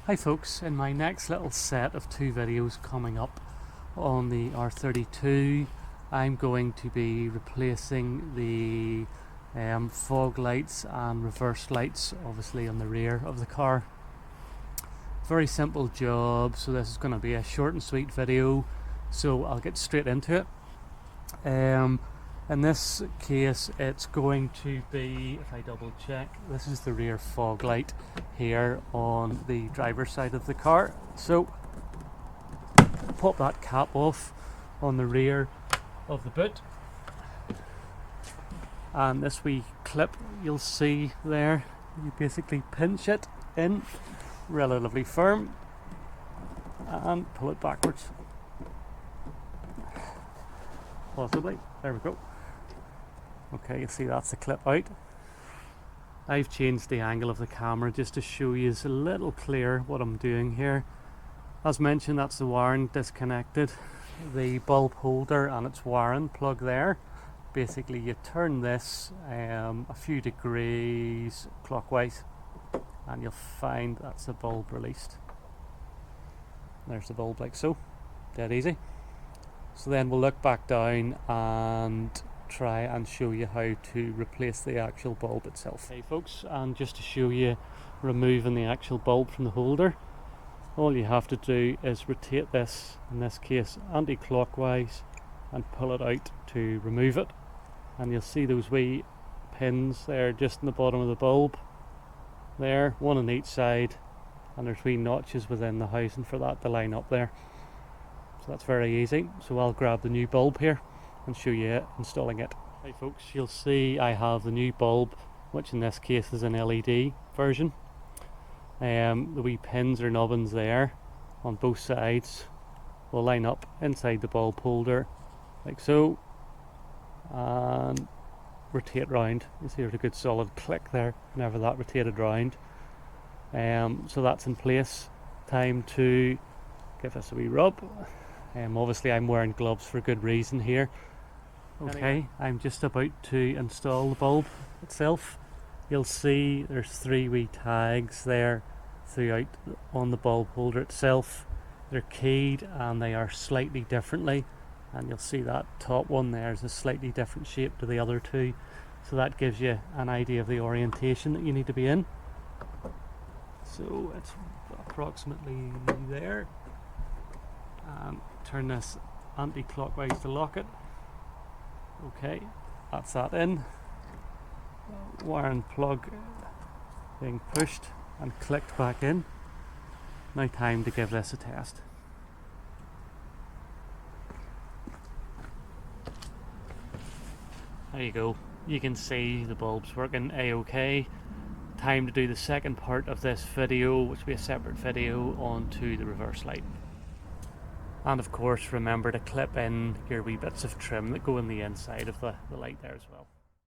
Hi folks, in my next little set of 2 videos coming up on the R32, I'm going to be replacing the fog lights and reverse lights, obviously on the rear of the car. Very simple job, so this is going to be a short and sweet video, so I'll get straight into it. In this case it's going to be, if I double check, this is the rear fog light here on the driver's side of the car. So pop that cap off on the rear of the boot, and this wee clip you'll see there, you basically pinch it in relatively firm and pull it backwards, possibly. There we go. Okay, you see that's the clip out. I've changed the angle of the camera just to show you a little clearer what I'm doing here. As mentioned, that's the wiring disconnected, the bulb holder and its wiring plug there. Basically you turn this a few degrees clockwise and you'll find that's the bulb released. There's the bulb, like so, dead easy. So then we'll look back down and try and show you how to replace the actual bulb itself. Okay folks, and just to show you removing the actual bulb from the holder, all you have to do is rotate this, in this case anti-clockwise, and pull it out to remove it, and you'll see those wee pins there just in the bottom of the bulb there, one on each side, and there's wee notches within the housing for that to line up there. So that's very easy. So I'll grab the new bulb here and show you installing it. Hey folks, you'll see I have the new bulb, which in this case is an LED version. The wee pins or nubbins there on both sides will line up inside the bulb holder like so, and rotate round. You see there's a good solid click there whenever that rotated round. So that's in place. Time to give this a wee rub. Obviously I'm wearing gloves for good reason here. Okay, I'm just about to install the bulb itself. You'll see there's 3 wee tags there throughout on the bulb holder itself. They're keyed and they are slightly differently, and you'll see that top one there is a slightly different shape to the other 2, so that gives you an idea of the orientation that you need to be in. So it's approximately there, and turn this anti-clockwise to lock it. Okay, that's that in. Wire and plug being pushed and clicked back in. Now time to give this a test. There you go. You can see the bulb's working a-okay. Time to do the second part of this video, which will be a separate video, onto the reverse light. And of course remember to clip in your wee bits of trim that go in the inside of the light there as well.